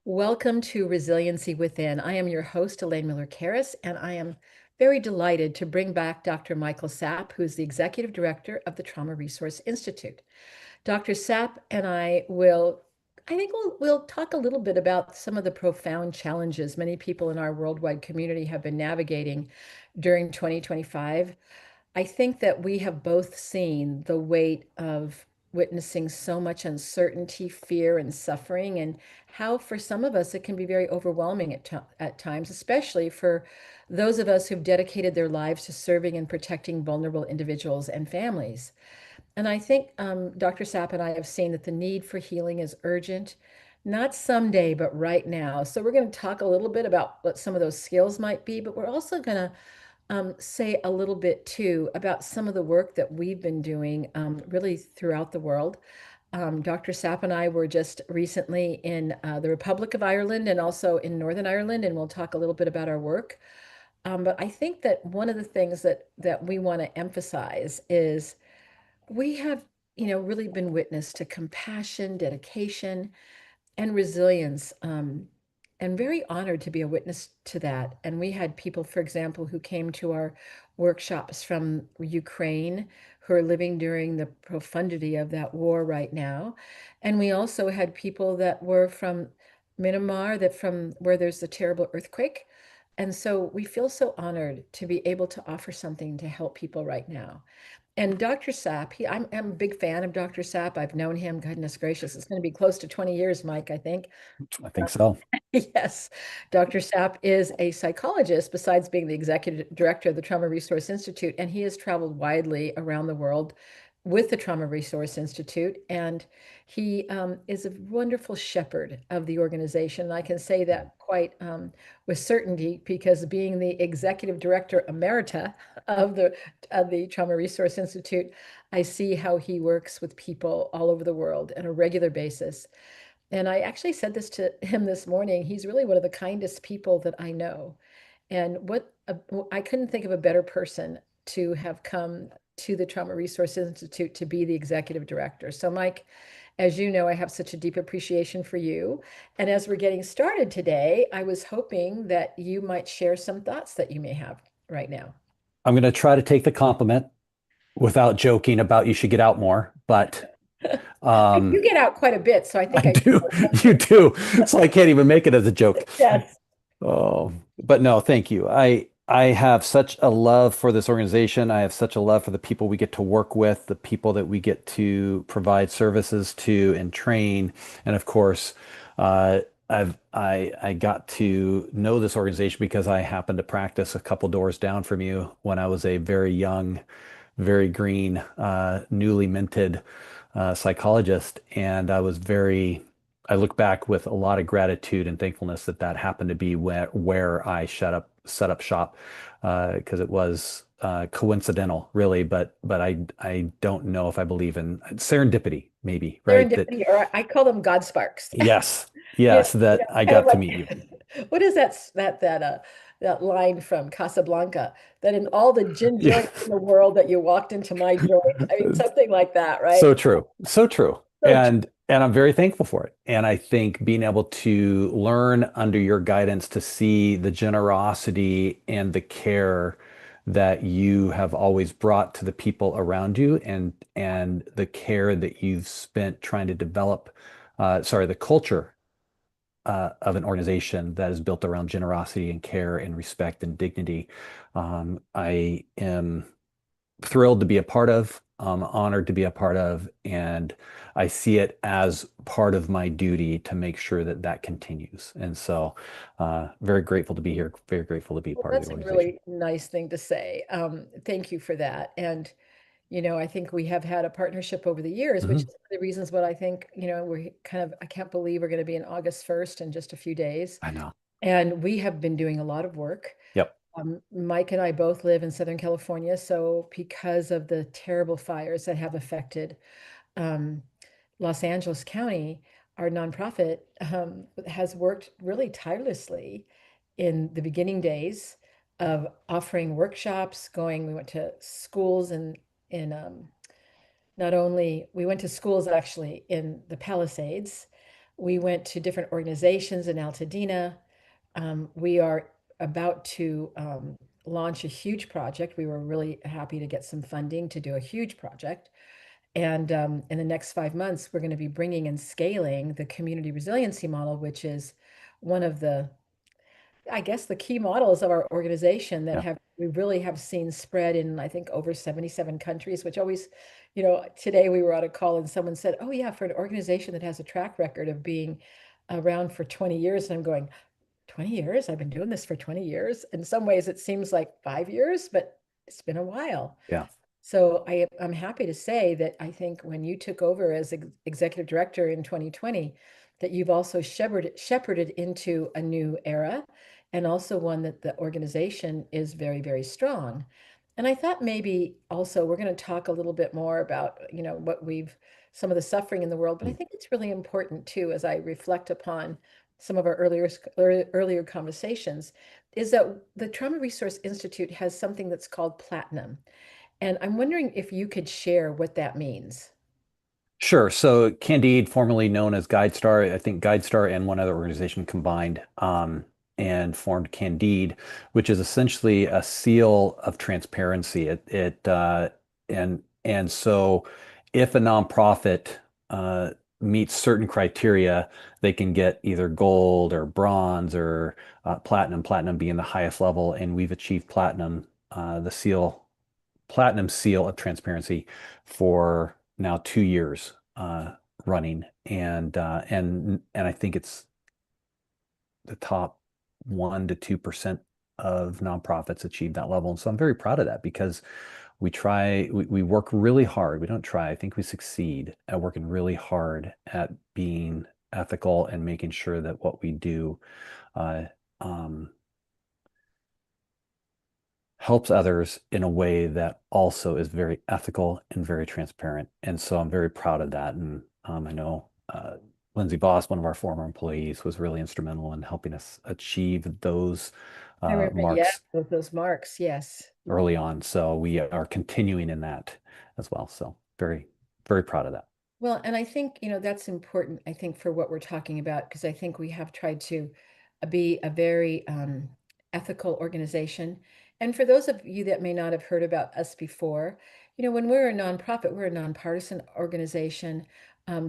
Welcome to Resiliency Within. I am your host, Elaine Miller-Karas, and I am very delighted to bring back Dr. Michael Sapp, who's the Executive Director of the Trauma Resource Institute. Dr. Sapp and I think we'll talk a little bit about some of the profound challenges many people in our worldwide community have been navigating during 2025. I think that we have both seen the weight of witnessing so much uncertainty, fear, and suffering, and how for some of us it can be very overwhelming at times, especially for those of us who've dedicated their lives to serving and protecting vulnerable individuals and families. And I think Dr. Sapp and I have seen that the need for healing is urgent, not someday, but right now. So we're going to talk a little bit about what some of those skills might be, but we're also going to say a little bit too about some of the work that we've been doing really throughout the world. Dr. Sapp and I were just recently in the Republic of Ireland and also in Northern Ireland, and we'll talk a little bit about our work. But I think that one of the things that we want to emphasize is we have, really been witness to compassion, dedication, and resilience. And very honored to be a witness to that. And we had people, for example, who came to our workshops from Ukraine who are living during the profundity of that war right now. And we also had people that were from Myanmar, that from where there's the terrible earthquake. And so we feel so honored to be able to offer something to help people right now. And Dr. Sapp, I'm a big fan of Dr. Sapp. I've known him, goodness gracious, it's going to be close to 20 years, Mike, I think. I think so. Yes, Dr. Sapp is a psychologist besides being the executive director of the Trauma Resource Institute, and he has traveled widely around the world with the Trauma Resource Institute, and he is a wonderful shepherd of the organization. And I can say that quite with certainty because being the executive director emerita of the Trauma Resource Institute, I see how he works with people all over the world on a regular basis. And I actually said this to him this morning. He's really one of the kindest people that I know. And I couldn't think of a better person to have come to the Trauma Resource Institute to be the executive director. So, Mike, as you know, I have such a deep appreciation for you. And as we're getting started today, I was hoping that you might share some thoughts that you may have right now. I'm going to try to take the compliment without joking about you should get out more, but You um, get out quite a bit, so I I think I do. You do. So I can't even make it as a joke. yes. Oh, but no, thank you. I have such a love for this organization. I have such a love for the people we get to work with, the people that we get to provide services to and train, and of course, uh, I got to know this organization because I happened to practice a couple doors down from you when I was a very young, very green, newly minted psychologist, and I look back with a lot of gratitude and thankfulness that that happened to be where I set up shop because it was coincidental, really. But I don't know if I believe in serendipity, maybe, right? That Serendipity, or I call them God sparks. yes, Yeah, yes, that I kind of got to meet you. like what is that line from Casablanca? That in all the gin Yeah, joints in the world that you walked into my joint. I mean, something like that, right? so true, so true, So true. and I'm very thankful for it. And I think being able to learn under your guidance to see the generosity and the care that you have always brought to the people around you, and the care that you've spent trying to develop, the culture of an organization that is built around generosity and care and respect and dignity. I am thrilled to be a part of, honored to be a part of, and I see it as part of my duty to make sure that that continues. And so, very grateful to be here, very grateful to be Well, part of the that's a organization. really nice thing to say. Thank you for that. And I think we have had a partnership over the years, which is Mhm. one of the reasons what I think, we're kind of, I can't believe we're going to be in August 1st in just a few days. I know. And we have been doing a lot of work. Yep. Mike and I both live in Southern California. So, because of the terrible fires that have affected um, Los Angeles County, our nonprofit has worked really tirelessly in the beginning days of offering workshops, we went to schools in not only, we went to schools actually in the Palisades. We went to different organizations in Altadena. We are about to launch a huge project. We were really happy to get some funding to do a huge project. And in the next 5 months, we're going to be bringing and scaling the community resiliency model, which is one of the, I guess, the key models of our organization that Yeah. have we really have seen spread in, I think, over 77 countries, which always, today we were on a call and someone said, oh yeah, for an organization that has a track record of being around for 20 years. And I'm going, 20 years? I've been doing this for 20 years. In some ways, it seems like 5 years, but it's been a while. Yeah. So I'm happy to say that I think when you took over as executive director in 2020, that you've also shepherded into a new era and also one that the organization is very, very strong. And I thought maybe also we're going to talk a little bit more about, some of the suffering in the world, but I Mm. think it's really important too, as I reflect upon some of our earlier conversations, is that the Trauma Resource Institute has something that's called Platinum. And I'm wondering if you could share what that means. Sure. So Candide, formerly known as GuideStar, I think GuideStar and one other organization combined and formed Candide, which is essentially a seal of transparency. And so if a nonprofit meets certain criteria, they can get either gold or bronze or platinum, platinum being the highest level. And we've achieved platinum, platinum seal of transparency for now 2 years running, and I think it's the top 1 to 2% of nonprofits achieve that level, and so I'm very proud of that because we work really hard. We don't try. I think we succeed at working really hard at being ethical and making sure that what we do uh, um, helps others in a way that also is very ethical and very transparent. And so I'm very proud of that. And I know Lindsay Voss, one of our former employees, was really instrumental in helping us achieve those I remember, yeah, marks those marks. Yes. early on. So we are continuing in that as well. So very, very proud of that. Well, and I think, that's important, I think, for what we're talking about, because I think we have tried to be a very ethical organization. And for those of you that may not have heard about us before, when we're a nonprofit, we're a nonpartisan organization.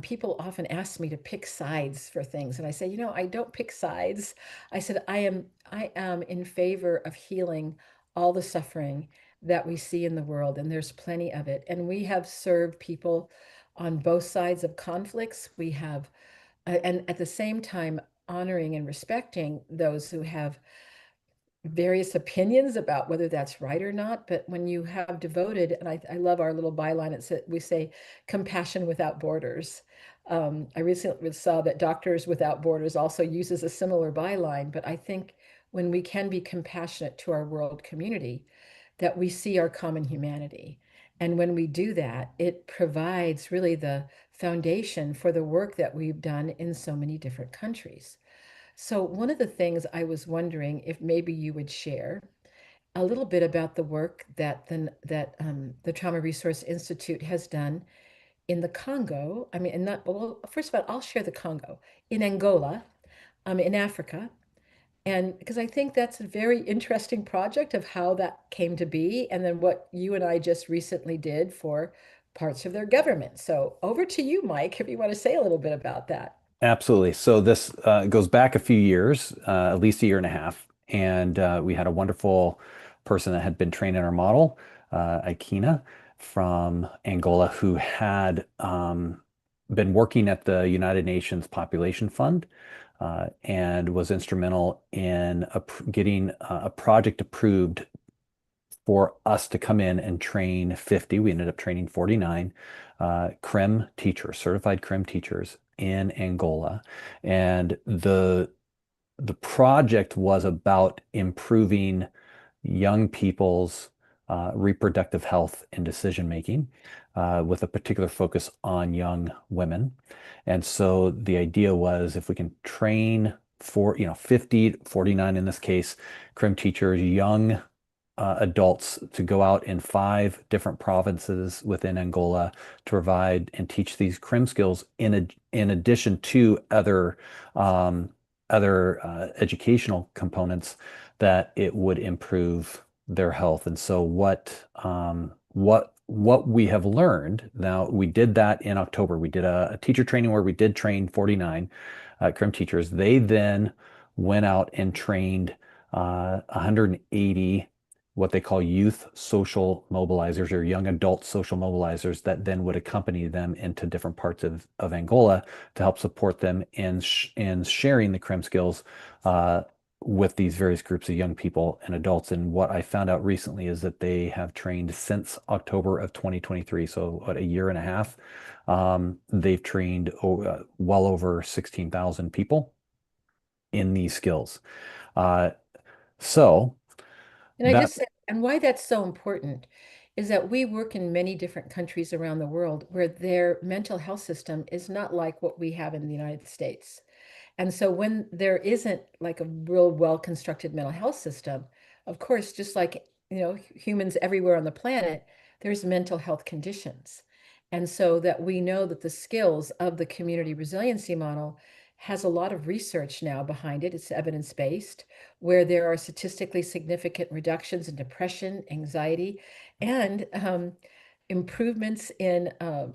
People often ask me to pick sides for things. And I say, I don't pick sides. I said, I am in favor of healing all the suffering that we see in the world, and there's plenty of it. And we have served people on both sides of conflicts. We have, and at the same time, honoring and respecting those who have various opinions about whether that's right or not. But when you have devoted, and I love our little byline, we say compassion without borders. I recently saw that Doctors Without Borders also uses a similar byline, but I think when we can be compassionate to our world community, that we see our common humanity. And when we do that, it provides really the foundation for the work that we've done in so many different countries. So, one of the things I was wondering if maybe you would share a little bit about the work the Trauma Resource Institute has done in the Congo. I mean, and not well. First of all, I'll share the Congo, in Angola, in Africa, and because I think that's a very interesting project of how that came to be, and then what you and I just recently did for parts of their government. So over to you, Mike, if you want to say a little bit about that. Absolutely. So this goes back a few years, at least a year and a half. And we had a wonderful person that had been trained in our model, Ikena from Angola, who had been working at the United Nations Population Fund and was instrumental in getting a project approved for us to come in and train 50. We ended up training 49 CRIM teachers, certified CRIM teachers in Angola. And the project was about improving young people's reproductive health and decision making with a particular focus on young women. And so the idea was if we can train for, 50, 49 in this case, CRIM teachers, young adults to go out in 5 different provinces within Angola to provide and teach these crim skills in addition to um, other educational components that it would improve their health. And so what we have learned now, we did that in October. We did a teacher training where we did train 49 crim teachers. They then went out and trained 180 what they call youth social mobilizers or young adult social mobilizers that then would accompany them into different parts of Angola to help support them in sharing the crim skills with these various groups of young people and adults. And what I found out recently is that they have trained since October of 2023, so what, a year and a half. They've trained well over 16,000 people in these skills. Uh, so And I that just said, and why that's so important is that we work in many different countries around the world where their mental health system is not like what we have in the United States. And so when there isn't like a real well-constructed mental health system, of course, just like, humans everywhere on the planet, there's mental health conditions. And so that we know that the skills of the community resiliency model has a lot of research now behind it. It's evidence-based, where there are statistically significant reductions in depression, anxiety, and improvements in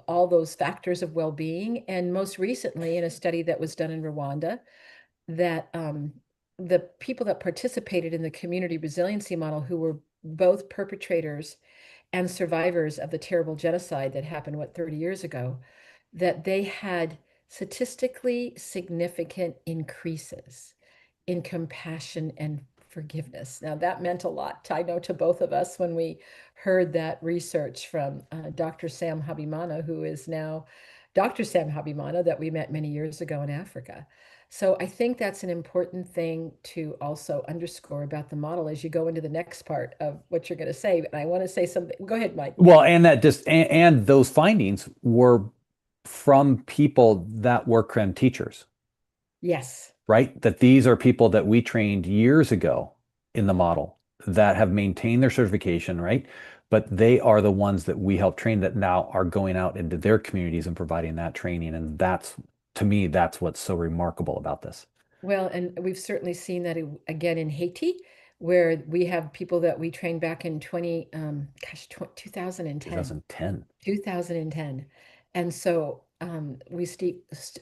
all those factors of well-being. And most recently, in a study that was done in Rwanda, that the people that participated in the community resiliency model, who were both perpetrators and survivors of the terrible genocide that happened, what, 30 years ago, that they had statistically significant increases in compassion and forgiveness. Now, that meant a lot, I know, to both of us when we heard that research from Dr. Sam Habimana, who is now Dr. Sam Habimana, that we met many years ago in Africa. So I think that's an important thing to also underscore about the model as you go into the next part of what you're going to say. And I want to say something. Go ahead, Mike. well, and that just and those findings were from people that were crim teachers, Yes. right? That these are people that we trained years ago in the model that have maintained their certification, right? But they are the ones that we help train that now are going out into their communities and providing that training. And that's, to me, that's what's so remarkable about this. Well, and we've certainly seen that again in Haiti, where we have people that we trained back in 2010. 2010. 2010. And so we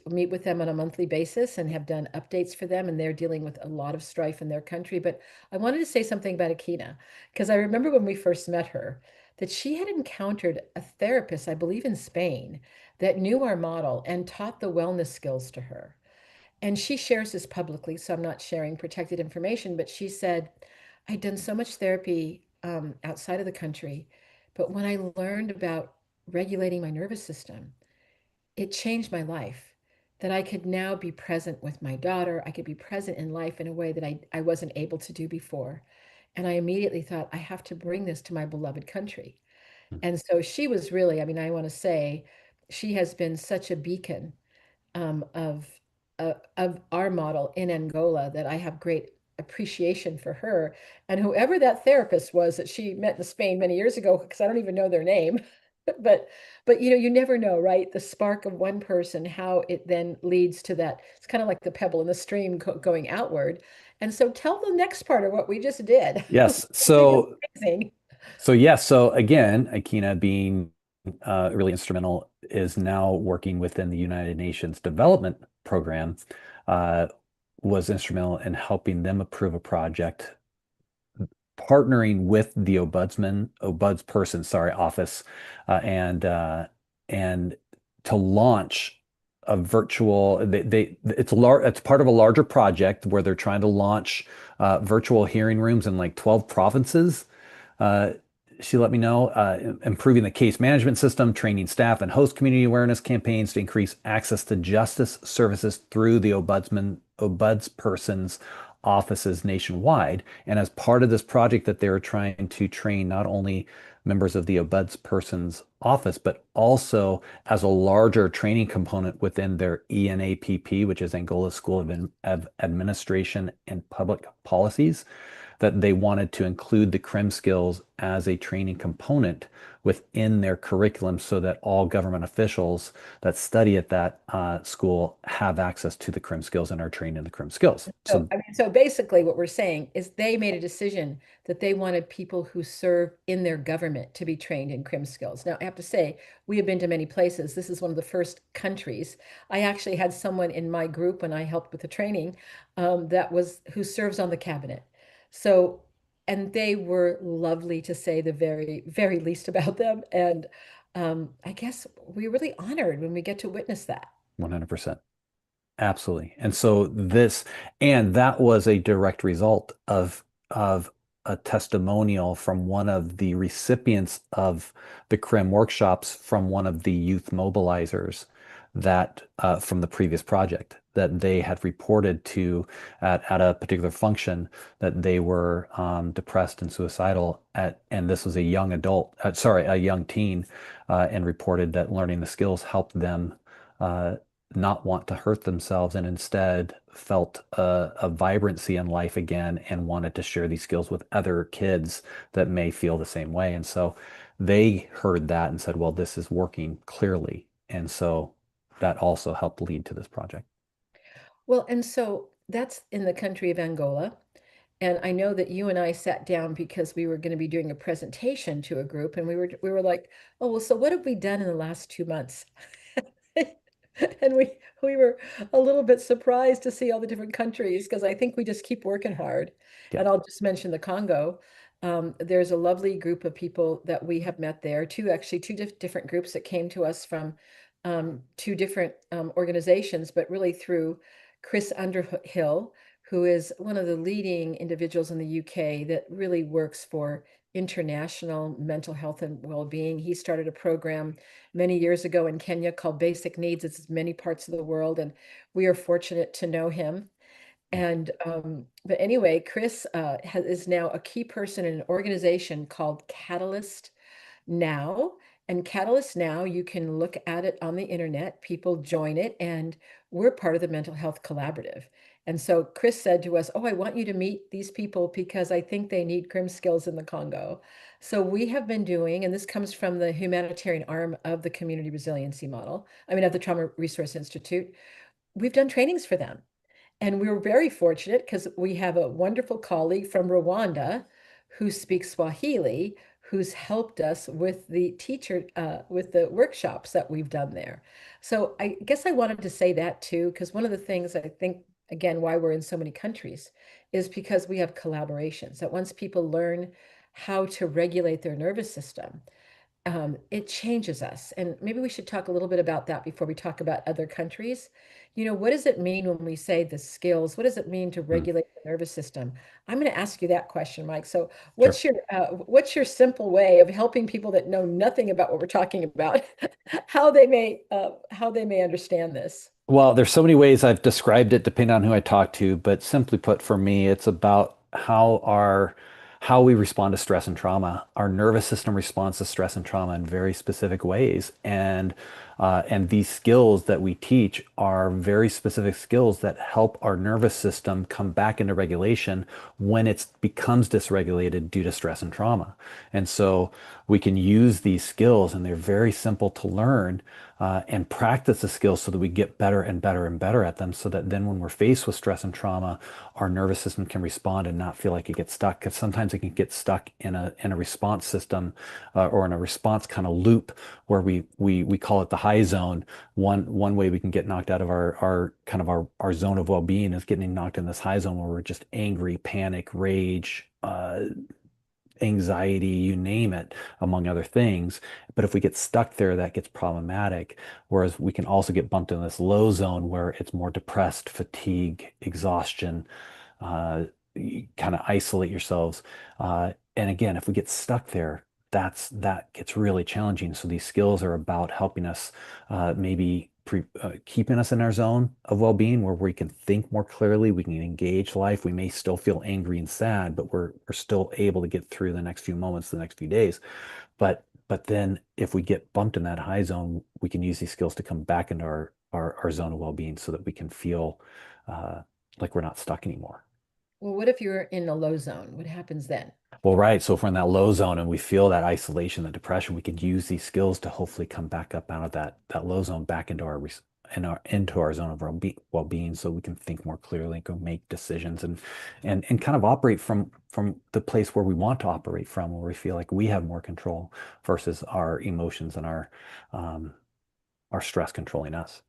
meet with them on a monthly basis and have done updates for them, and they're dealing with a lot of strife in their country. But I wanted to say something about Akina, because I remember when we first met her, that she had encountered a therapist, I believe in Spain, that knew our model and taught the wellness skills to her. And she shares this publicly, so I'm not sharing protected information, but she said, I'd done so much therapy outside of the country, but when I learned about regulating my nervous system, it changed my life. That I could now be present with my daughter. I could be present in life in a way that I wasn't able to do before. And I immediately thought, I have to bring this to my beloved country. And so she was really, I mean, I want to say, she has been such a beacon um, of of our model in Angola, that I have great appreciation for her. And whoever that therapist was that she met in Spain many years ago, because I don't even know their name, but you never know, right? The spark of one person, how it then leads to that. It's kind of like the pebble in the stream going outward. And so tell the next part of what we just did. Yes. I think it's amazing. Yes. So again, Akina being really instrumental is now working within the United Nations Development Program, uh, was instrumental in helping them approve a project, partnering with the ombudsperson, sorry, office, and to launch a virtual. It's part of a larger project where they're trying to launch virtual hearing rooms in like 12 provinces. Uh, she let me know, improving the case management system, training staff, and host community awareness campaigns to increase access to justice services through the ombudsperson's offices nationwide. And as part of this project that they're trying to train not only members of the ombudsperson's office, but also as a larger training component within their ENAPP, which is Angola School of Administration and Public Policies. that they wanted to include the CRIM skills as a training component within their curriculum so that all government officials that study at that school have access to the CRIM skills and are trained in the CRIM skills. So, So I mean, so basically what we're saying is they made a decision that they wanted people who serve in their government to be trained in CRIM skills. Now, I have to say, we have been to many places. This is one of the first countries. I actually had someone in my group when I helped with the training that was who serves on the cabinet. So, and they were lovely to say the very, very least about them. And I guess we're really honored when we get to witness that. 100%. Absolutely. And so this, and that was a direct result of a testimonial from one of the recipients of the CRIM workshops from one of the youth mobilizers that from the previous project that they had reported to at a particular function that they were depressed and suicidal and this was a young adult, sorry, a young teen, and reported that learning the skills helped them uh, not want to hurt themselves and instead felt a vibrancy in life again and wanted to share these skills with other kids that may feel the same way. And so they heard that and said, well, this is working clearly. And so that also helped lead to this project. Well, and so that's in the country of Angola. And I know that you and I sat down because we were going to be doing a presentation to a group, and we were like, "Oh, well, so what have we done in the last 2 months?" And we were a little bit surprised to see all the different countries because I think we just keep working hard. Yeah. And I'll just mention the Congo. There's a lovely group of people that we have met there, two different groups that came to us from two different organizations, but really through Chris Underhill, who is one of the leading individuals in the UK that really works for international mental health and well-being. He started a program many years ago in Kenya called Basic Needs. It's in many parts of the world, and we are fortunate to know him. And but anyway, Chris is now a key person in an organization called Catalyst Now. And Catalyst Now, you can look at it on the internet. People join it, and we're part of the Mental Health Collaborative. And so Chris said to us, "Oh, I want you to meet these people because I think they need CRIM skills in the Congo." So we have been doing, and this comes from the humanitarian arm of the Community Resiliency Model, I mean, of the Trauma Resource Institute. We've done trainings for them. And we were very fortunate because we have a wonderful colleague from Rwanda who speaks Swahili, who's helped us with with the workshops that we've done there. So I guess I wanted to say that too, because one of the things I think, again, why we're in so many countries is because we have collaborations, that once people learn how to regulate their nervous system, it changes us. And maybe we should talk a little bit about that before we talk about other countries. You know, what does it mean when we say the skills? What does it mean to Mm, regulate the nervous system? I'm going to ask you that question, Mike. So, sure. what's your simple way of helping people that know nothing about what we're talking about, how they may understand this? Well, there's so many ways I've described it depending on who I talk to, but simply put, for me, it's about how we respond to stress and trauma. Our nervous system responds to stress and trauma in very specific ways, and these skills that we teach are very specific skills that help our nervous system come back into regulation when it becomes dysregulated due to stress and trauma. And so we can use these skills, and they're very simple to learn and practice the skills so that we get better and better and better at them so that then when we're faced with stress and trauma, our nervous system can respond and not feel like it gets stuck. Because sometimes it can get stuck in a response system or in a response kind of loop where we call it the high zone. One way we can get knocked out of our kind of our zone of well-being is getting knocked in this high zone where we're just angry, panic, rage, anxiety, you name it, among other things. But if we get stuck there, that gets problematic. Whereas we can also get bumped in this low zone where it's more depressed, fatigue, exhaustion, you kind of isolate yourselves. And again, if we get stuck there, that gets really challenging. So these skills are about helping us maybe keeping us in our zone of well-being where we can think more clearly, we can engage life. We may still feel angry and sad, but we're still able to get through the next few moments, the next few days. But then if we get bumped in that high zone, we can use these skills to come back into our zone of well-being so that we can feel like we're not stuck anymore. Well, what if you're in a low zone? What happens then? Well, right. So if we're in that low zone and we feel that isolation, the depression, we could use these skills to hopefully come back up out of that low zone, back into our zone of well-being, so we can think more clearly, go make decisions, and kind of operate from the place where we want to operate from, where we feel like we have more control versus our emotions and um, our stress controlling us.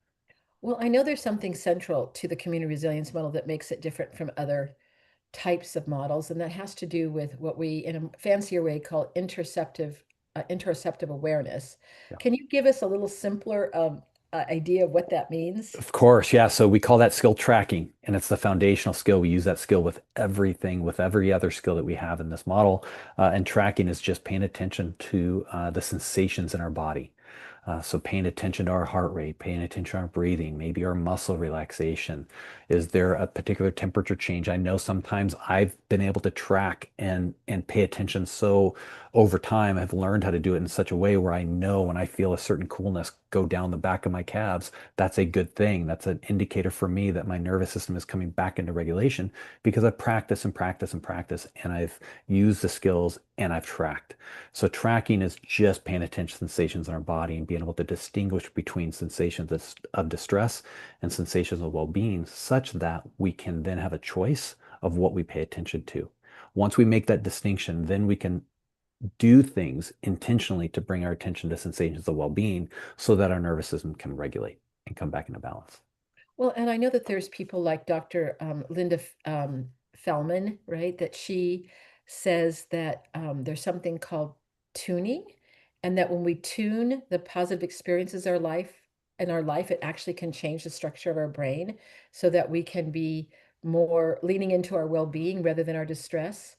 Well, I know there's something central to the community resilience model that makes it different from other types of models, and that has to do with what we, in a fancier way, call interoceptive awareness. Yeah. Can you give us a little simpler idea of what that means? Of course, yeah. So we call that skill tracking, and it's the foundational skill. We use that skill with everything, with every other skill that we have in this model. And tracking is just paying attention to the sensations in our body. So paying attention to our heart rate, paying attention to our breathing, maybe our muscle relaxation. Is there a particular temperature change? I know sometimes I've been able to track and pay attention. So over time, I've learned how to do it in such a way where I know when I feel a certain coolness go down the back of my calves, that's a good thing. That's an indicator for me that my nervous system is coming back into regulation because I've practiced and practiced and practiced, and I've used the skills and I've tracked. So tracking is just paying attention to sensations in our body and being able to distinguish between sensations of distress and sensations of well-being, such that we can then have a choice of what we pay attention to. Once we make that distinction, then we can do things intentionally to bring our attention to sensations of well-being so that our nervous system can regulate and come back into balance. Well, and I know that there's people like Dr. Linda Fellman, right? That she says that there's something called tuning, and that when we tune the positive experiences in our life, it actually can change the structure of our brain so that we can be more leaning into our well-being rather than our distress.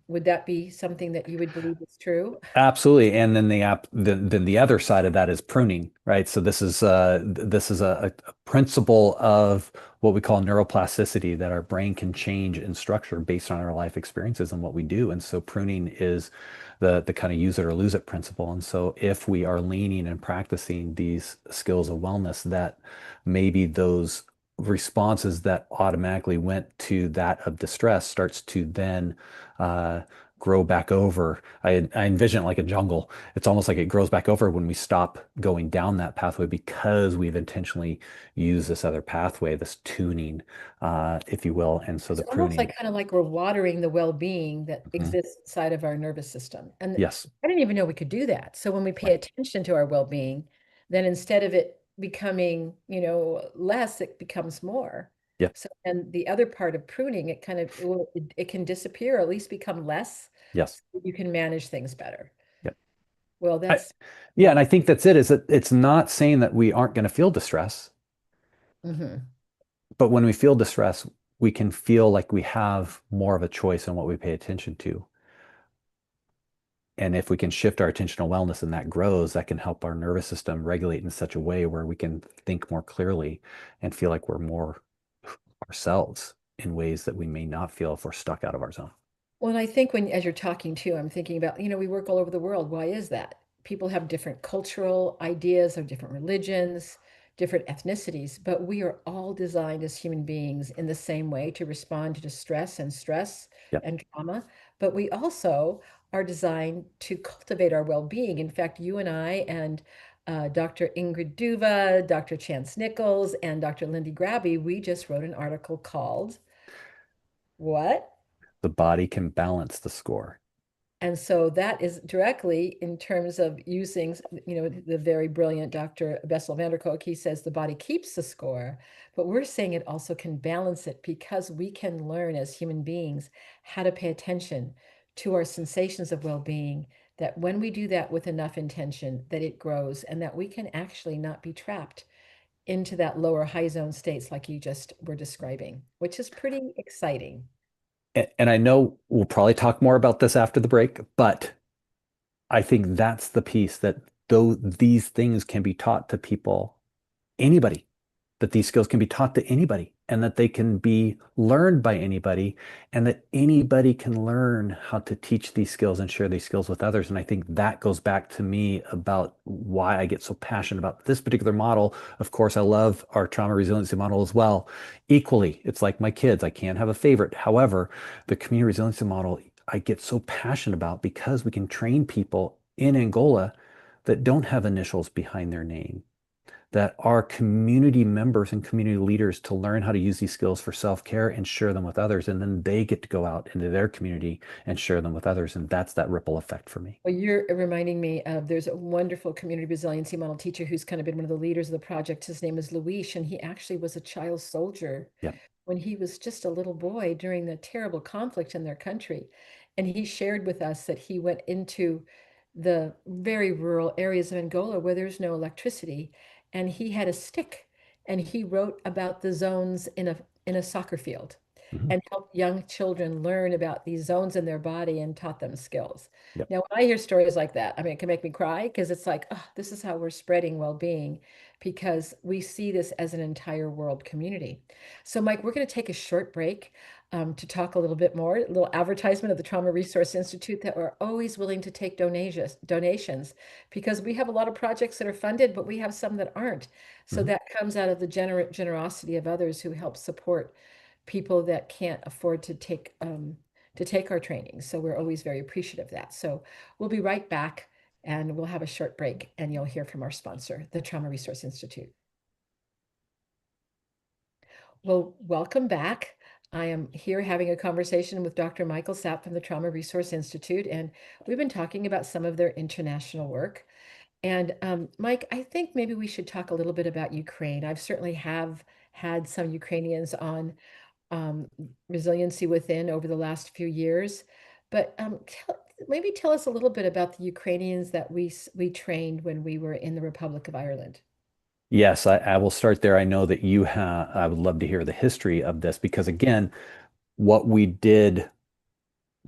Would that be something that you would believe is true? Absolutely. And then then the other side of that is pruning, right? So this is a principle of what we call neuroplasticity, that our brain can change in structure based on our life experiences and what we do. And so pruning is the kind of use it or lose it principle. And so if we are leaning and practicing these skills of wellness, that maybe those responses that automatically went to that of distress starts to then uh, grow back over. I envision it like a jungle. It's almost like it grows back over when we stop going down that pathway because we've intentionally used this other pathway, this tuning, if you will. And so It's the almost pruning. like kind of like we're watering the well-being that Mhm. exists inside of our nervous system. And Yes. I didn't even know we could do that. So when we pay Right. attention to our well-being, then instead of it becoming, less, it becomes more. Yeah. So, and the other part of pruning, it can disappear, or at least become less, Yes. so you can manage things better. Yeah. Well, I, that's yeah. And I think that's it, is that it's not saying that we aren't going to feel distress, mhm. but when we feel distress, we can feel like we have more of a choice in what we pay attention to. And if we can shift our attention to wellness and that grows, that can help our nervous system regulate in such a way where we can think more clearly and feel like we're more ourselves in ways that we may not feel if we're stuck out of our zone. Well, and I think as you're talking too, I'm thinking about, we work all over the world. Why is that? People have different cultural ideas of different religions, different ethnicities, but we are all designed as human beings in the same way to respond to distress and stress Yeah. and trauma. But we also are designed to cultivate our well-being. In fact, you and I and Dr. Ingrid Duva, Dr. Chance Nichols, and Dr. Lindy Grabby, we just wrote an article called What? The body can balance the score. And so that is directly in terms of using, the very brilliant Dr. Bessel van der Kolk. He says the body keeps the score, but we're saying it also can balance it because we can learn as human beings how to pay attention to our sensations of well-being, that when we do that with enough intention, that it grows and that we can actually not be trapped into that lower high zone states like you just were describing, which is pretty exciting. And I know we'll probably talk more about this after the break, but I think that's the piece, that though these things can be taught to people, anybody, that these skills can be taught to anybody. and that they can be learned by anybody, and that anybody can learn how to teach these skills and share these skills with others. And I think that goes back to me about why I get so passionate about this particular model. Of course, I love our trauma resiliency model as well. Equally, it's like my kids. I can't have a favorite. However, the community resiliency model I get so passionate about because we can train people in Angola that don't have initials behind their name, that are community members and community leaders to learn how to use these skills for self-care and share them with others. And then they get to go out into their community and share them with others. And that's that ripple effect for me. Well, you're reminding me of there's a wonderful community resiliency model teacher who's kind of been one of the leaders of the project. His name is Luis, and he actually was a child soldier Yep. when he was just a little boy during the terrible conflict in their country. And he shared with us that he went into the very rural areas of Angola where there's no electricity, and he had a stick and he wrote about the zones in a soccer field Mhm. and helped young children learn about these zones in their body and taught them skills. Yep. Now, when I hear stories like that, I mean, it can make me cry because it's like, oh, this is how we're spreading well-being because we see this as an entire world community. So, Mike, we're going to take a short break to talk a little bit more, a little advertisement of the Trauma Resource Institute that we're always willing to take donations because we have a lot of projects that are funded, but we have some that aren't. So Mhm. that comes out of the generosity of others who help support people that can't afford to take our training. So we're always very appreciative of that. So we'll be right back and we'll have a short break and you'll hear from our sponsor, the Trauma Resource Institute. Well, welcome back. I am here having a conversation with Dr. Michael Sapp from the Trauma Resource Institute, and we've been talking about some of their international work. And Mike, I think maybe we should talk a little bit about Ukraine. I've certainly have had some Ukrainians on um, Resiliency Within over the last few years. But maybe tell us a little bit about the Ukrainians that we trained when we were in the Republic of Ireland. Yes, I will start there. I know that you have, I would love to hear the history of this because, again, what we did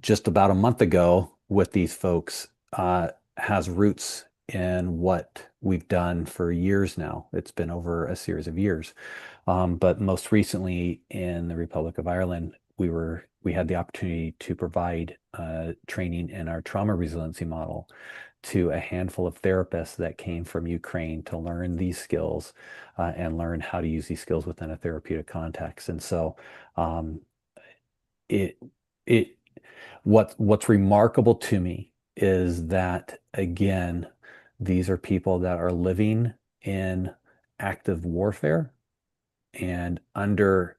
just about a month ago with these folks has roots in what we've done for years now. It's been over a series of years. But most recently in the Republic of Ireland, we had the opportunity to provide training in our trauma resiliency model to a handful of therapists that came from Ukraine to learn these skills and learn how to use these skills within a therapeutic context. And so um, it it what's remarkable to me is that again, these are people that are living in active warfare and under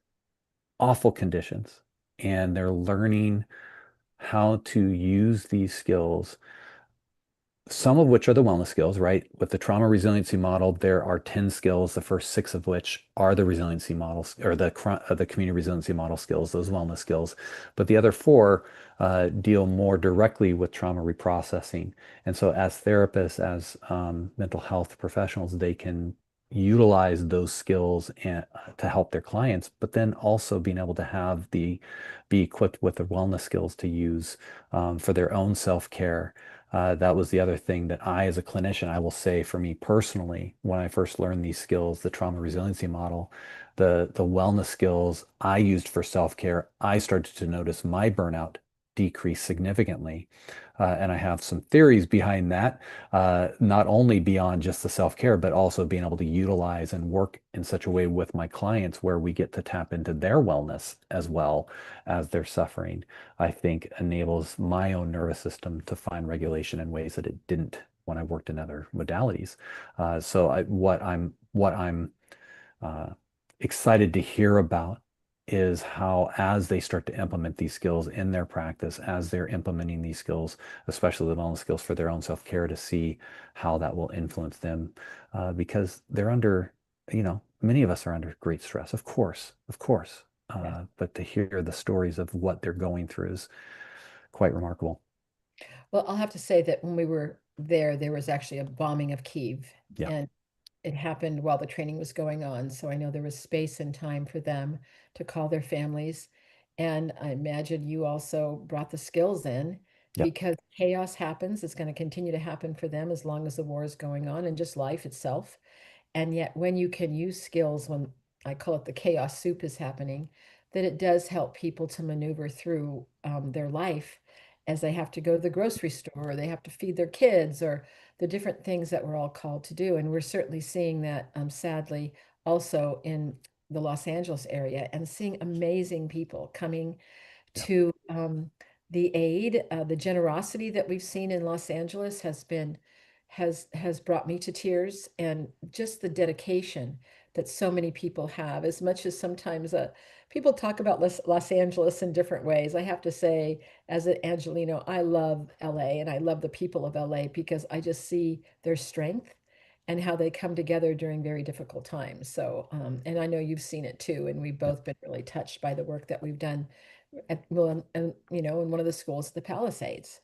awful conditions, and they're learning how to use these skills, some of which are the wellness skills, right? With the trauma resiliency model, there are 10 skills, the first six of which are the resiliency models or the community resiliency model skills, those wellness skills. But the other four deal more directly with trauma reprocessing. And so, as therapists, as mental health professionals, they can utilize those skills to help their clients, but then also being able to be equipped with the wellness skills to use for their own self-care. That was the other thing that I, as a clinician, I will say for me personally, when I first learned these skills, the trauma resiliency model, the wellness skills I used for self-care, I started to notice my burnout decrease significantly. And I have some theories behind that, not only beyond just the self-care, but also being able to utilize and work in such a way with my clients where we get to tap into their wellness as well as their suffering. I think enables my own nervous system to find regulation in ways that it didn't when I worked in other modalities. What I'm uh, excited to hear about is how, as they start to implement these skills in their practice, as they're implementing these skills, especially the wellness skills for their own self-care, to see how that will influence them, because they're under, many of us are under great stress, of course. Yeah. But to hear the stories of what they're going through is quite remarkable. Well, I'll have to say that when we were there, there was actually a bombing of Kyiv, Yeah, and it happened while the training was going on. So I know there was space and time for them to call their families. And I imagine you also brought the skills in yeah, because chaos happens. It's going to continue to happen for them as long as the war is going on and just life itself. And yet, when you can use skills when I call it the chaos soup is happening, that it does help people to maneuver through their life as they have to go to the grocery store or they have to feed their kids or the different things that we're all called to do. And we're certainly seeing that sadly also in the Los Angeles area and seeing amazing people coming Yeah. to the aid. The generosity that we've seen in Los Angeles has brought me to tears, and just the dedication that so many people have. As much as sometimes people talk about Los Angeles in different ways, I have to say, as an Angelino, I love LA and I love the people of LA because I just see their strength and how they come together during very difficult times. So, and I know you've seen it too, and we've Yeah. both been really touched by the work that we've done well, and in one of the schools, the Palisades.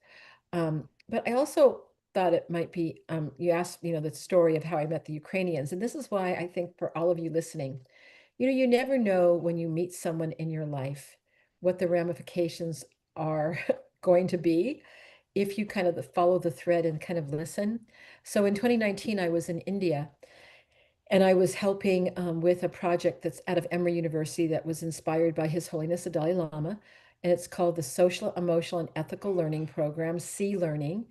But I also thought it might be, you asked, the story of how I met the Ukrainians. And this is why I think for all of you listening, you never know when you meet someone in your life what the ramifications are going to be if you kind of follow the thread and kind of listen. So in 2019, I was in India and I was helping with a project that's out of Emory University that was inspired by His Holiness the Dalai Lama. And it's called the Social, Emotional, and Ethical Learning Program, C Learning.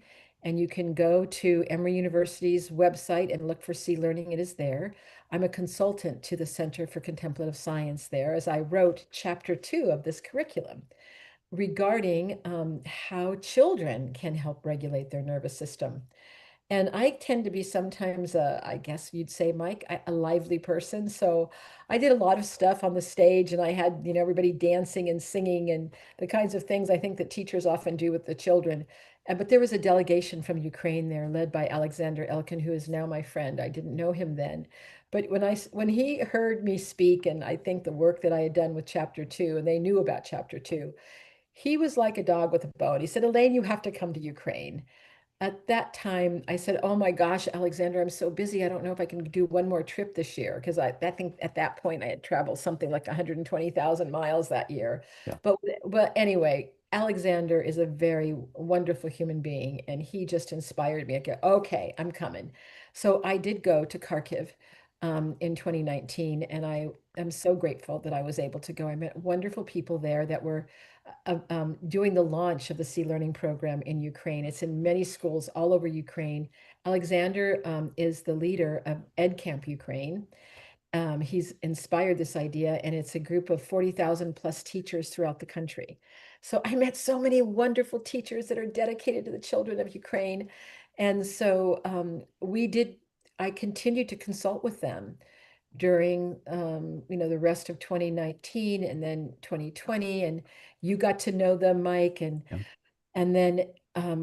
And you can go to Emory University's website and look for C Learning. It is there. I'm a consultant to the Center for Contemplative Science there, as I wrote chapter 2 of this curriculum regarding how children can help regulate their nervous system. And I tend to be sometimes, I guess you'd say, Mike, a lively person. So I did a lot of stuff on the stage and I had, everybody dancing and singing and the kinds of things I think that teachers often do with the children. But there was a delegation from Ukraine there led by Alexander Elkin, who is now my friend. I didn't know him then. But when he heard me speak, and I think the work that I had done with chapter 2, and they knew about chapter 2, he was like a dog with a bone. He said, Elaine, you have to come to Ukraine. At that time, I said, "Oh my gosh, Alexander, I'm so busy. I don't know if I can do one more trip this year." Because I think at that point I had traveled something like 120,000 miles that year. Yeah. But anyway, Alexander is a very wonderful human being, and he just inspired me. I go, "Okay, I'm coming." So I did go to Kharkiv in 2019, and I am so grateful that I was able to go. I met wonderful people there that were doing the launch of the Sea Learning program in Ukraine. It's in many schools all over Ukraine. Alexander is the leader of Ed Camp Ukraine. He's inspired this idea, and it's a group of 40,000 plus teachers throughout the country. So I met so many wonderful teachers that are dedicated to the children of Ukraine. And so I continued to consult with them during the rest of 2019 and then 2020, and you got to know them, Mike, Yeah. and then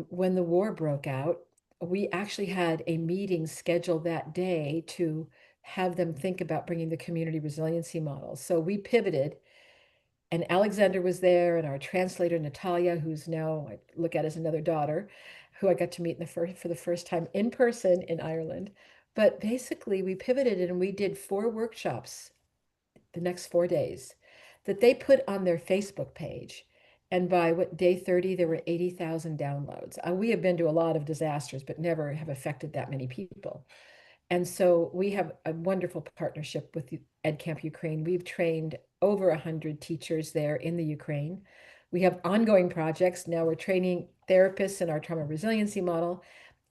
when the war broke out, we actually had a meeting scheduled that day to have them think about bringing the community resiliency model. So we pivoted, and Alexander was there, and our translator Natalia, who's now I look at as another daughter, who I got to meet for the first time in person in Ireland. But basically, we pivoted and we did 4 workshops the next 4 days that they put on their Facebook page. And by day 30, there were 80,000 downloads. We have been to a lot of disasters, but never have affected that many people. And so we have a wonderful partnership with the Ed Camp Ukraine. We've trained over 100 teachers there in the Ukraine. We have ongoing projects. Now we're training therapists in our trauma resiliency model.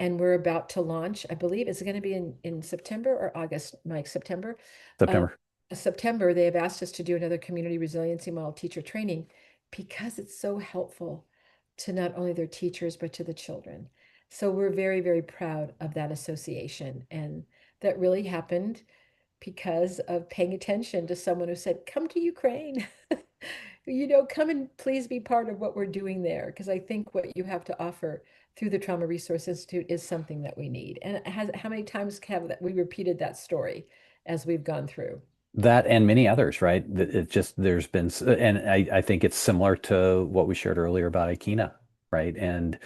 And we're about to launch, I believe it's going to be in September or August, Mike, September. Uh, September. September, they have asked us to do another community resiliency model teacher training because it's so helpful to not only their teachers, but to the children. So we're very, very proud of that association. And that really happened because of paying attention to someone who said, come to Ukraine. Come and please be part of what we're doing there. Because I think what you have to offer through the Trauma Resource Institute is something that we need. And how many times have we repeated that story as we've gone through? That and many others, right? It just there's been, and I think it's similar to what we shared earlier about Ikena, right? And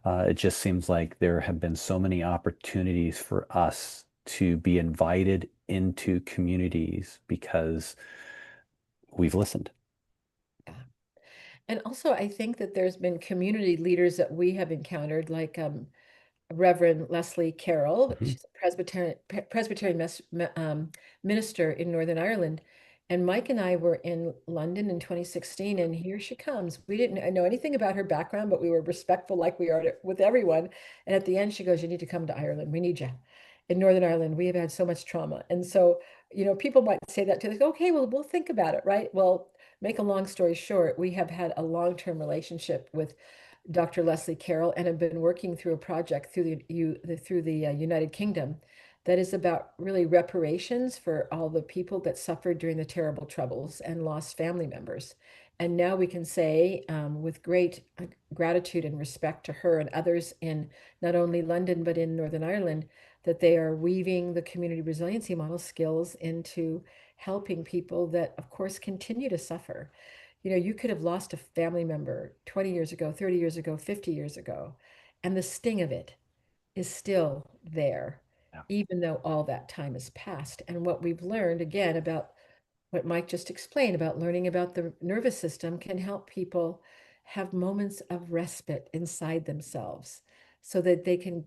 it just seems like there have been so many opportunities for us to be invited into communities because we've listened. Yeah. And also, I think that there's been community leaders that we have encountered, like Reverend Leslie Carroll. Mhm. She's a Presbyterian minister in Northern Ireland. And Mike and I were in London in 2016, and here she comes. We didn't know anything about her background, but we were respectful like we are with everyone. And at the end, she goes, "You need to come to Ireland. We need you. In Northern Ireland, we have had so much trauma." And so, people might say that to us, okay, well, we'll think about it, right? Well, make a long story short, we have had a long-term relationship with Dr. Leslie Carroll and have been working through a project through the United Kingdom that is about really reparations for all the people that suffered during the terrible troubles and lost family members. And now we can say, with great gratitude and respect to her and others in not only London but in Northern Ireland, that they are weaving the community resiliency model skills into helping people that, of course, continue to suffer. You could have lost a family member 20 years ago, 30 years ago, 50 years ago, and the sting of it is still there, Yeah. even though all that time has passed. And what we've learned, again, about what Mike just explained about learning about the nervous system can help people have moments of respite inside themselves so that they can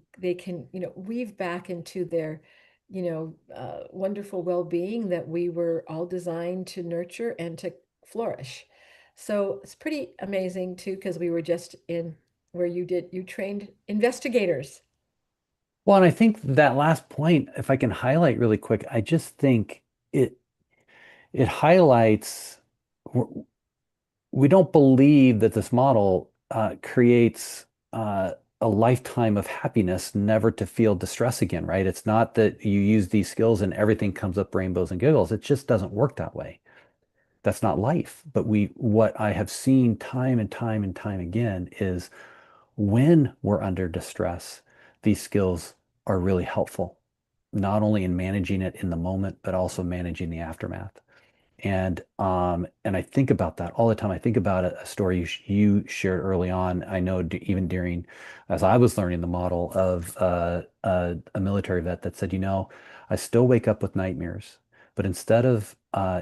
weave back into their wonderful well-being that we were all designed to nurture and to flourish. So it's pretty amazing too, because we were just in where you trained investigators. Well, and I think that last point, if I can highlight really quick, I just think it it highlights w- we don't believe that this model creates a lifetime of happiness, never to feel distress again, right? It's not that you use these skills and everything comes up rainbows and giggles. It just doesn't work that way. That's not life. But what I have seen time and time and time again is when we're under distress, these skills are really helpful, not only in managing it in the moment, but also managing the aftermath. And I think about that all the time. I think about a story you shared early on. I know even during, as I was learning the model of a military vet that said, I still wake up with nightmares, but instead of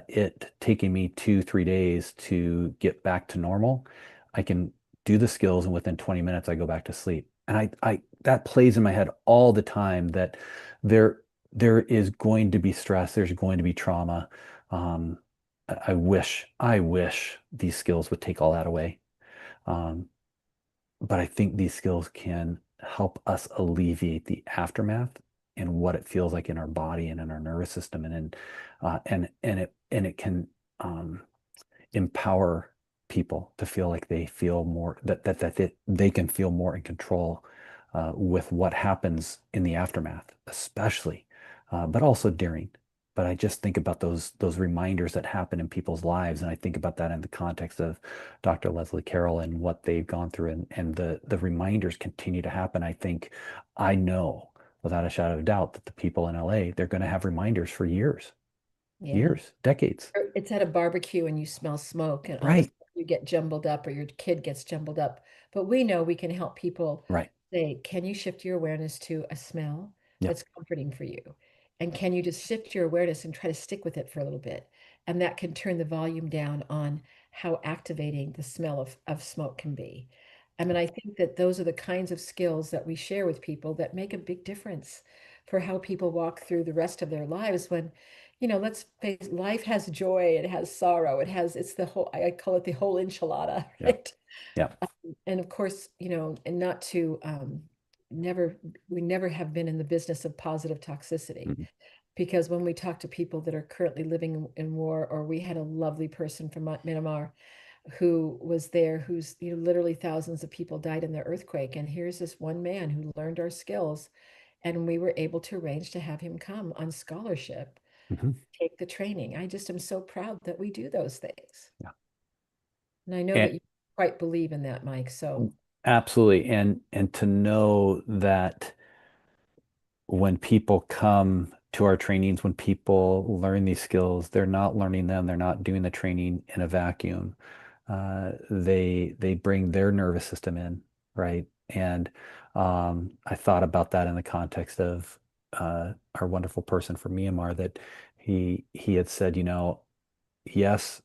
it taking me 2, 3 days to get back to normal, I can do the skills and within 20 minutes I go back to sleep. And I that plays in my head all the time that there there is going to be stress, there's going to be trauma. Um, I wish these skills would take all that away. Um, but I think these skills can help us alleviate the aftermath and what it feels like in our body and in our nervous system and it can empower people to feel like they feel more that they can feel more in control with what happens in the aftermath, especially, but also during. But I just think about those reminders that happen in people's lives, and I think about that in the context of Dr. Leslie Carroll and what they've gone through, and the reminders continue to happen. I know without a shadow of doubt that the people in LA, they're going to have reminders for years, Yeah. years, decades. Or it's at a barbecue and you smell smoke and all of a Right, sudden you get jumbled up or your kid gets jumbled up. But we know we can help people right. say, can you shift your awareness to a smell Yeah. that's comforting for you? And can you just shift your awareness and try to stick with it for a little bit? And that can turn the volume down on how activating the smell of smoke can be. I mean, I think that those are the kinds of skills that we share with people that make a big difference for how people walk through the rest of their lives when let's face life has joy, it has sorrow, it's the whole, I call it the whole enchilada, Yeah. right? Yeah. And of course, and not to never, we never have been in the business of positive toxicity Mhm. because when we talk to people that are currently living in war, or we had a lovely person from Myanmar who was there, who's, literally thousands of people died in the earthquake. And here's this one man who learned our skills, and we were able to arrange to have him come on scholarship Mhm. take the training. I just am so proud that we do those things. Yeah. And I know And that you quite believe in that, Mike. So, absolutely. And to know that when people come to our trainings, when people learn these skills, they're not learning them, they're not doing the training in a vacuum. They bring their nervous system in, right? And I thought about that in the context of our wonderful person from Myanmar that he had said, yes,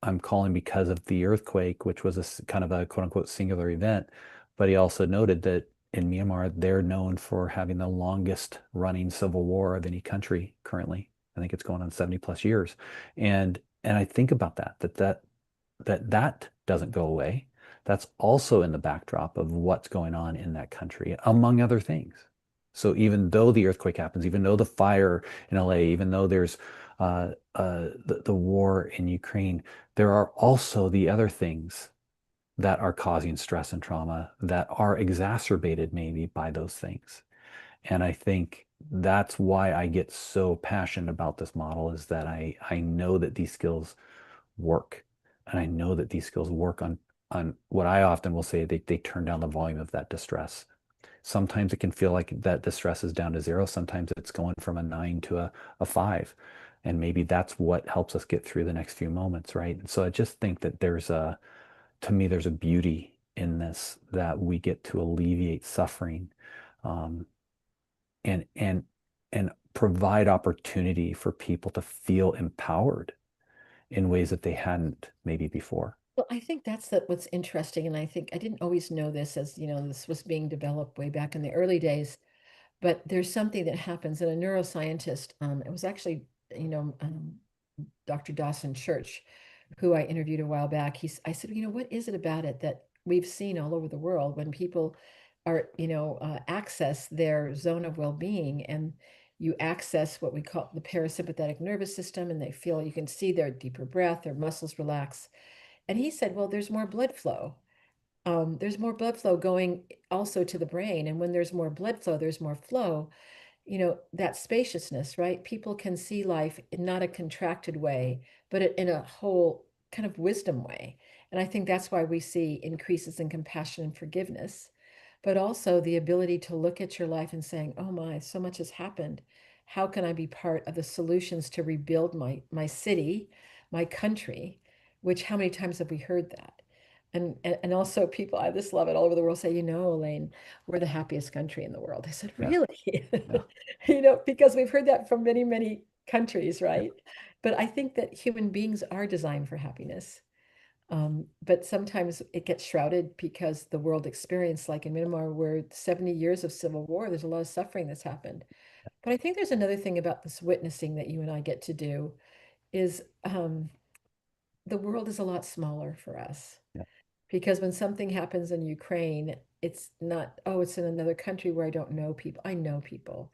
I'm calling because of the earthquake, which was kind of a quote unquote singular event. But he also noted that in Myanmar, they're known for having the longest running civil war of any country currently. I think it's going on 70 plus years. And I think about that doesn't go away. That's also in the backdrop of what's going on in that country, among other things. So even though the earthquake happens, even though the fire in LA, even though there's the war in Ukraine, there are also the other things that are causing stress and trauma that are exacerbated maybe by those things. And I think that's why I get so passionate about this model is that I know that these skills work. And I know that these skills work on what I often will say, they turn down the volume of that distress. Sometimes it can feel like that distress is down to zero. Sometimes it's going from a nine to a five. And maybe that's what helps us get through the next few moments, right? And so I just think that to me, there's a beauty in this that we get to alleviate suffering, um, and and and provide opportunity for people to feel empowered in ways that they hadn't maybe before. Well, I think that's what's interesting, and I think I didn't always know this as, this was being developed way back in the early days. But there's something that happens, and a neuroscientist, it was actually, you know, Dr. Dawson Church, who I interviewed a while back. I said, what is it about it that we've seen all over the world when people are, access their zone of well-being, and you access what we call the parasympathetic nervous system, and they feel, you can see their deeper breath, their muscles relax. And he said, well, there's more blood flow. There's more blood flow going also to the brain. And when there's more blood flow, there's more flow, that spaciousness, right? People can see life in not a contracted way, but in a whole kind of wisdom way. And I think that's why we see increases in compassion and forgiveness, but also the ability to look at your life and saying, oh my, so much has happened. How can I be part of the solutions to rebuild my city, my country? Which, how many times have we heard that? And also people, I just love it all over the world, say, Elaine, we're the happiest country in the world. I said, Yeah, really? yeah. Because we've heard that from many, many countries, right? But I think that human beings are designed for happiness. But sometimes it gets shrouded because the world experience, like in Myanmar, where 70 years of civil war, there's a lot of suffering that's happened. But I think there's another thing about this witnessing that you and I get to do is the world is a lot smaller for us. Yeah. Because when something happens in Ukraine, it's not, oh, it's in another country where I don't know people. I know people.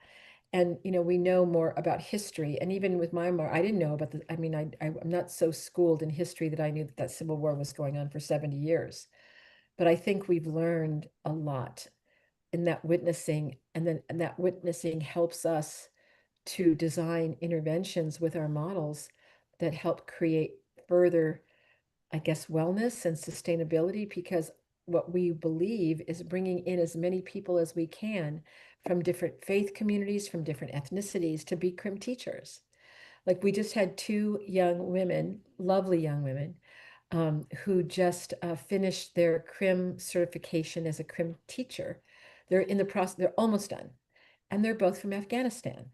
And, we know more about history. And even with Myanmar, I didn't know about the, I mean, I'm not so schooled in history that I knew that civil war was going on for 70 years. But I think we've learned a lot in that witnessing. And that witnessing helps us to design interventions with our models that help create further, I guess, wellness and sustainability, because what we believe is bringing in as many people as we can from different faith communities, from different ethnicities to be crim teachers. Like we just had two young women, lovely young women, who just finished their crim certification as a crim teacher. They're in the process, they're almost done. And they're both from Afghanistan.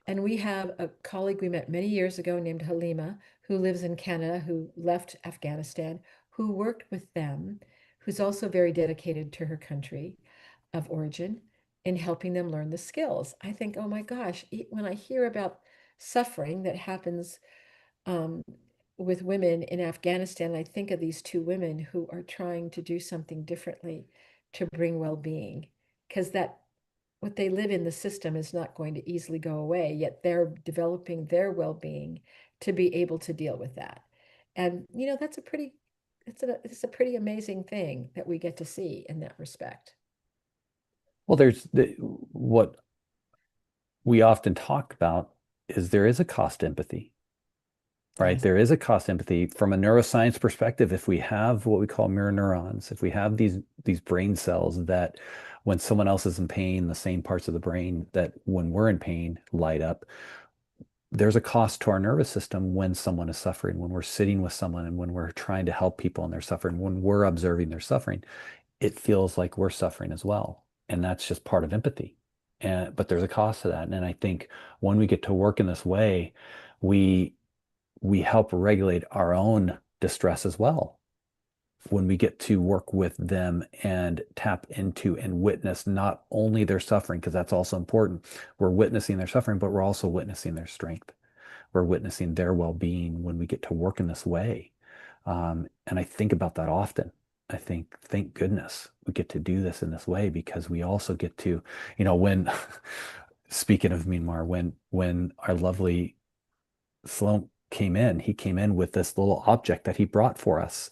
And we have a colleague we met many years ago named Halima, who lives in Canada, who left Afghanistan, who worked with them, who's also very dedicated to her country of origin in helping them learn the skills. I think, oh my gosh, when I hear about suffering that happens um, with women in Afghanistan, I think of these two women who are trying to do something differently to bring well-being, because that what they live in the system is not going to easily go away, yet they're developing their well-being to be able to deal with that. And that's it's a pretty amazing thing that we get to see in that respect. Well, what we often talk about is there is a cost to empathy, right? Yes. There is a cost to empathy from a neuroscience perspective. If we have what we call mirror neurons, if we have these brain cells that when someone else is in pain, the same parts of the brain that when we're in pain light up, there's a cost to our nervous system when someone is suffering, when we're sitting with someone and when we're trying to help people and they're suffering, when we're observing their suffering, it feels like we're suffering as well. And that's just part of empathy. But there's a cost to that. And I think when we get to work in this way, we we help regulate our own distress as well. when we get to work with them and tap into and witness not only their suffering, because that's also important. We're witnessing their suffering, but we're also witnessing their strength. We're witnessing their well-being when we get to work in this way. And I think about that often. I think, thank goodness we get to do this in this way because we also get to, when speaking of Myanmar, when our lovely Sloan came in, he came in with this little object that he brought for us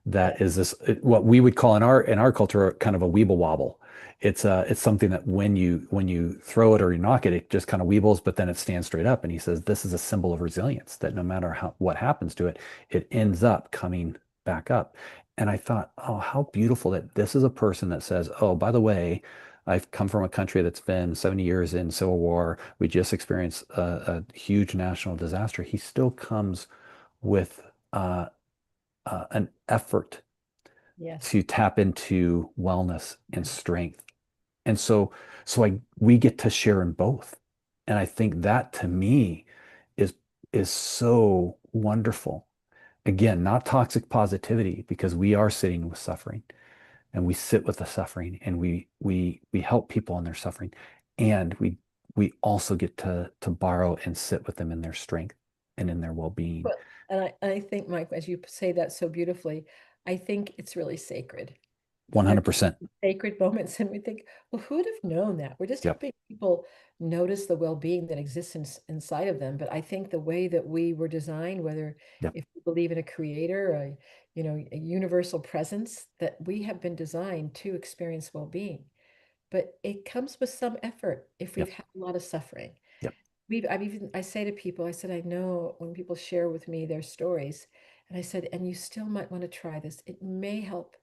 Yeah. that is this what we would call in our culture kind of a weeble wobble. It's something that when you throw it or you knock it, it just kind of weebles, but then it stands straight up. And he says this is a symbol of resilience that no matter what happens to it, it ends up coming back up. And I thought, oh, how beautiful that this is a person that says, oh, by the way, I've come from a country that's been 70 years in civil war. We just experienced a huge national disaster. He still comes with an effort Yes. to tap into wellness and strength. And so we get to share in both. And I think that to me is is so wonderful. Again, not toxic positivity because we are sitting with suffering and we sit with the suffering and we help people in their suffering and we also get to borrow and sit with them in their strength and in their well-being. Well, and I think, Mike, as you say that so beautifully, I think it's really sacred. They're 100%. sacred moments, and we think, well, who would have known that? We're just Yep. helping people notice the well-being that exists inside of them. But I think the way that we were designed, whether Yep. if we believe in a creator, a universal presence, that we have been designed to experience well-being. But it comes with some effort if we've Yep. had a lot of suffering. Yep. I say to people, I said, I know when people share with me their stories, and I said, and you still might want to try this. It may help,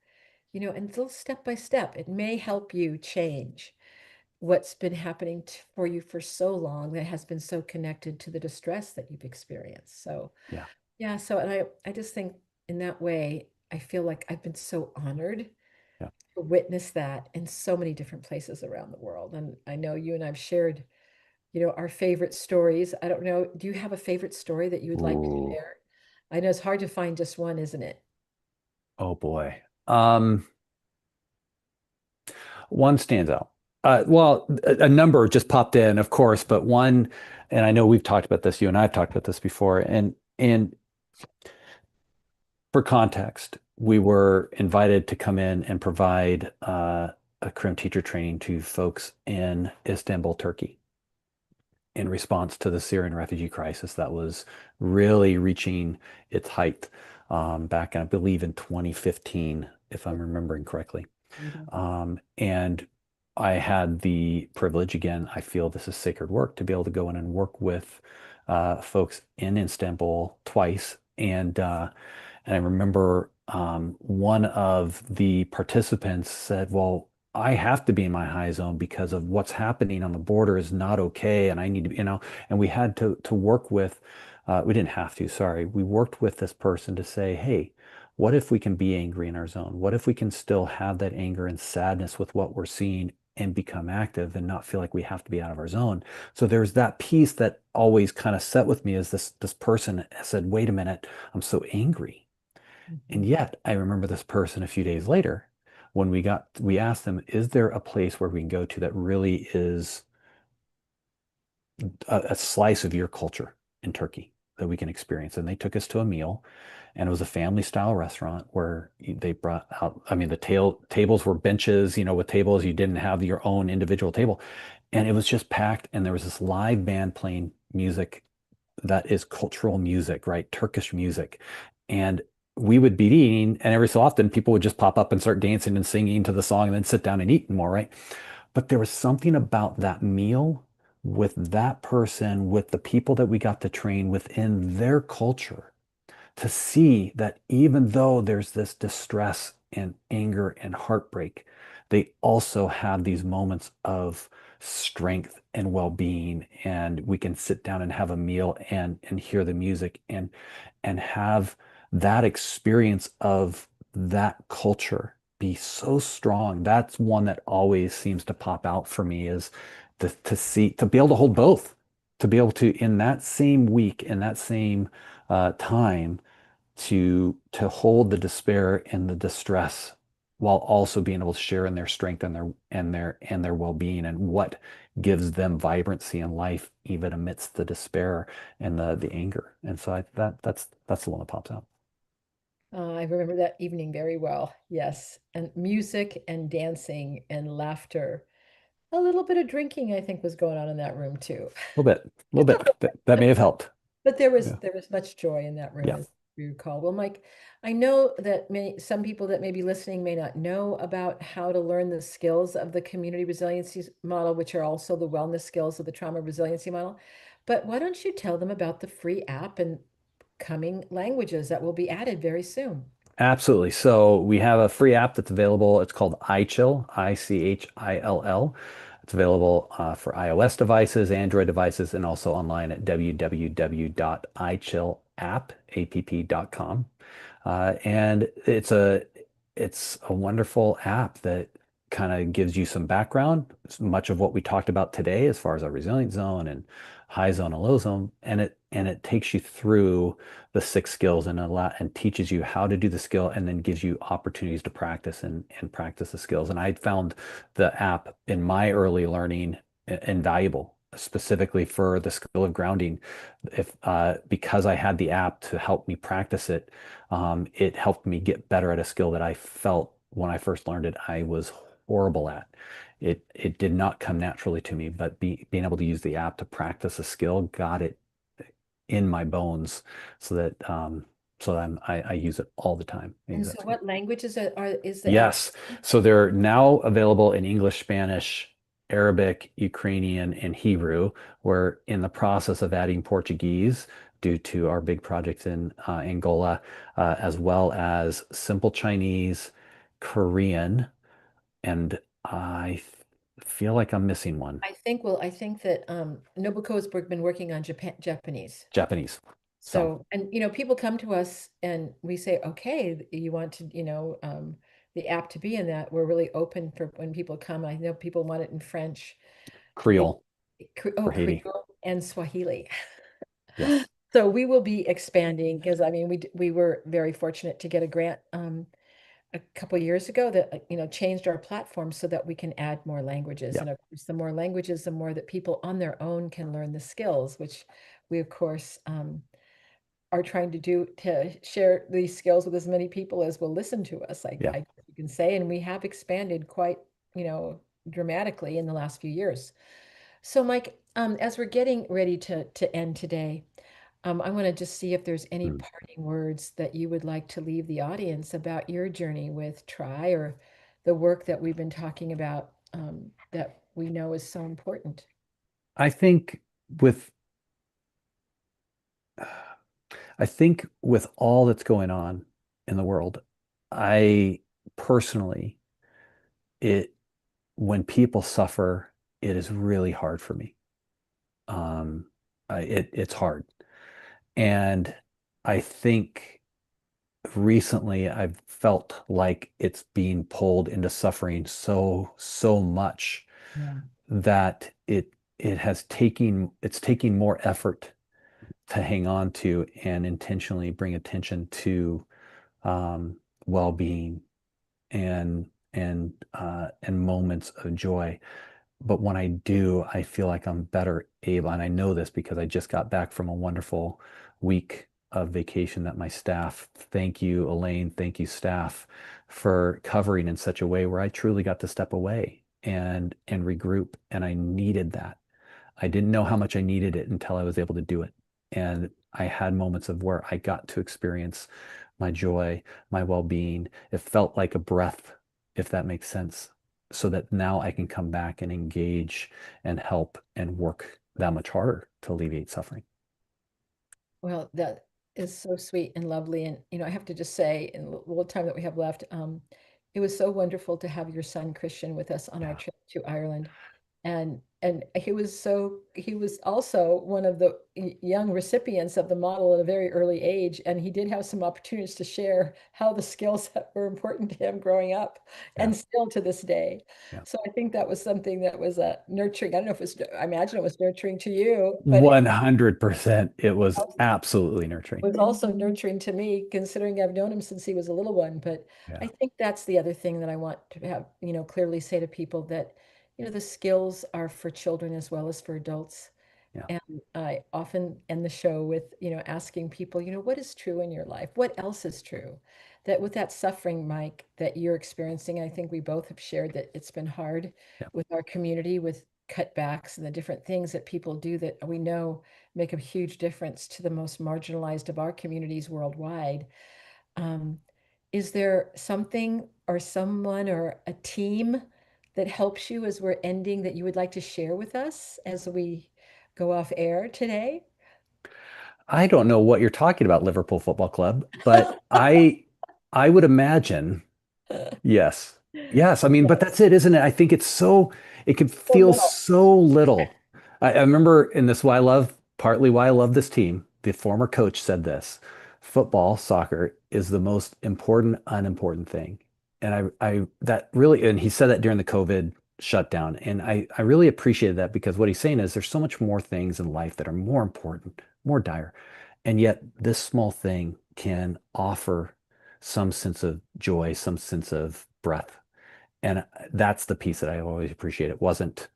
and little step by step, it may help you change what's been happening for you for so long that has been so connected to the distress that you've experienced. So, Yeah. yeah, so, and I just think in that way, I feel like I've been so honored Yeah. to witness that in so many different places around the world. And I know you and I've shared our favorite stories. I don't know. Do you have a favorite story that you would like to Ooh. share? I know it's hard to find just one, isn't it? Oh boy. One stands out. Well, a number just popped in, of course, but one, and I know we've talked about this, you and I have talked about this before, and for context, we were invited to come in and provide a Krim teacher training to folks in Istanbul, Turkey, in response to the Syrian refugee crisis that was really reaching its height back, I believe, in 2015, if I'm remembering correctly. Mhm. And I had the privilege, again, I feel this is sacred work, to be able to go in and work with folks in Istanbul twice. And I remember one of the participants said, well, I have to be in my high zone because of what's happening on the border is not okay. And I need to, and we had to work with, we didn't have to, sorry. We worked with this person to say, hey, what if we can be angry in our zone? What if we can still have that anger and sadness with what we're seeing and become active and not feel like we have to be out of our zone? So there's that piece that always kind of set with me as this person said, wait a minute, I'm so angry. And Mhm. yet I remember this person a few days later when we asked them, is there a place where we can go to that really is a slice of your culture in Turkey that we can experience? And they took us to a meal, and it was a family style restaurant where they brought out, I mean, the tables were benches, with tables. You didn't have your own individual table. And it was just packed. And there was this live band playing music that is cultural music, right? Turkish music. And we would be eating, and every so often people would just pop up and start dancing and singing to the song and then sit down and eat more, right? But there was something about that meal with that person, with the people that we got to train within their culture, to see that even though there's this distress and anger and heartbreak, they also have these moments of strength and well-being, and we can sit down and have a meal and hear the music and have that experience of that culture be so strong. That's one that always seems to pop out for me, is to see, to be able to hold both, to be able to, in that same week, in that same time, to hold the despair and the distress while also being able to share in their strength and their well-being and what gives them vibrancy in life even amidst the despair and the anger. And so that's the one that pops out. I remember that evening very well. Yes. And music and dancing and laughter. A little bit of drinking, I think, was going on in that room too. A little bit. That may have helped. But there was Yeah. there was much joy in that room, Yeah. as we recall. Well, Mike, I know that some people that may be listening may not know about how to learn the skills of the community resiliency model, which are also the wellness skills of the trauma resiliency model. But why don't you tell them about the free app and coming languages that will be added very soon? Absolutely. So we have a free app that's available. It's called iChill, ICHILL. It's available for iOS devices, Android devices, and also online at www.ichillapp.com. And it's a wonderful app that kind of gives you some background, much of what we talked about today as far as our resilient zone and high zone and low zone, and it takes you through the six skills and a lot and teaches you how to do the skill and then gives you opportunities to practice and practice the skills. And I found the app in my early learning invaluable, specifically for the skill of grounding. If Because I had the app to help me practice it, it helped me get better at a skill that I felt when I first learned it I was horrible at. It did not come naturally to me, but being able to use the app to practice a skill got it in my bones so that I use it all the time. I And use so that skill. what languages is the app? Yes. So they're now available in English, Spanish, Arabic, Ukrainian, and Hebrew. We're in the process of adding Portuguese due to our big project in Angola, as well as simple Chinese, Korean, and feel like I'm missing one. I think that Nobuko has been working on Japanese. Japanese. So So, and people come to us and we say, okay, you want to, the app to be in that. We're really open for when people come. I know people want it in French. We, Creole oh, for Haiti. Creole and Swahili. Yes. So we will be expanding because I mean, we were very fortunate to get a grant a couple years ago that changed our platform so that we can add more languages. Yeah. And of course, the more languages, the more that people on their own can learn the skills, which we of course are trying to do to share these skills with as many people as will listen to us. Yeah. You can say, and we have expanded quite, you know, dramatically in the last few years. So, Mike, as we're getting ready to end today, I want to just see if there's any Mm. parting words that you would like to leave the audience about your journey with Try or the work that we've been talking about that we know is so important. I think with I think with all that's going on in the world, I personally, it when people suffer, it is really hard for me. Um, it's hard, and I think recently I've felt like it's being pulled into suffering so much Yeah. that it's taking more effort to hang on to and intentionally bring attention to well-being and moments of joy. But when I do, I feel like I'm better able, and I know this because I just got back from a wonderful week of vacation that my staff, thank you, Elaine, thank you, staff, for covering in such a way where I truly got to step away and regroup. And I needed that. I didn't know how much I needed it until I was able to do it. And I had moments of where I got to experience my joy, my well-being. It felt like a breath, if that makes sense, so that now I can come back and engage and help and work that much harder to alleviate suffering. Well, that is so sweet and lovely. And, I have to just say, in the little time that we have left, it was so wonderful to have your son Christian with us on our Yeah. trip to Ireland. And and he was also one of the young recipients of the model at a very early age, and he did have some opportunities to share how the skills that were important to him growing up Yeah. and still to this day. Yeah. So I think that was something that was nurturing. I don't know if it was, I imagine it was nurturing to you, but it 100%. It was absolutely nurturing. was also nurturing to me, considering I've known him since he was a little one. But Yeah. I think that's the other thing that I want to have, clearly say to people that, the skills are for children as well as for adults. Yeah. And I often end the show with, asking people, what is true in your life? What else is true? That with that suffering, Mike, that you're experiencing, I think we both have shared that it's been hard Yeah. with our community, with cutbacks and the different things that people do that we know make a huge difference to the most marginalized of our communities worldwide. Um, is there something or someone or a team that helps you as we're ending that you would like to share with us as we go off air today? I don't know what you're talking about, Liverpool Football Club, but I would imagine yes. Yes. I mean, but that's it, isn't it? I think it can So feel little. so little. I remember, and this is why partly why I love this team. The former coach said this: football, soccer is the most important, unimportant thing. And that really, and he said that during the COVID shutdown. And I really appreciated that because what he's saying is there's so much more things in life that are more important, more dire. And yet this small thing can offer some sense of joy, some sense of breath. And that's the piece that I always appreciate. It wasn't,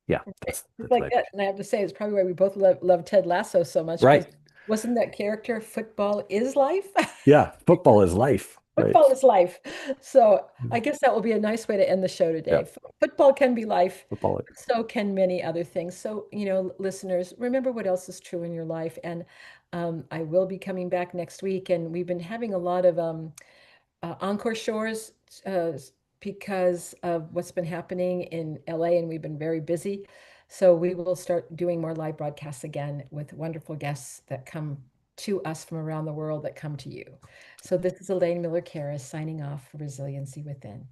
yeah, It's that's what I like that. appreciate. And I have to say, it's probably why we both love Ted Lasso so much because Right. wasn't that character football is life? Yeah. Football is life. Right. Football is life. So I guess that will be a nice way to end the show today. Yeah. Football can be life, Football. but so can many other things. So, listeners, remember what else is true in your life. And I will be coming back next week. And we've been having a lot of Encore Shores because of what's been happening in LA, and we've been very busy. So we will start doing more live broadcasts again with wonderful guests that come to us from around the world that come to you. So this is Elaine Miller-Karas signing off for Resiliency Within.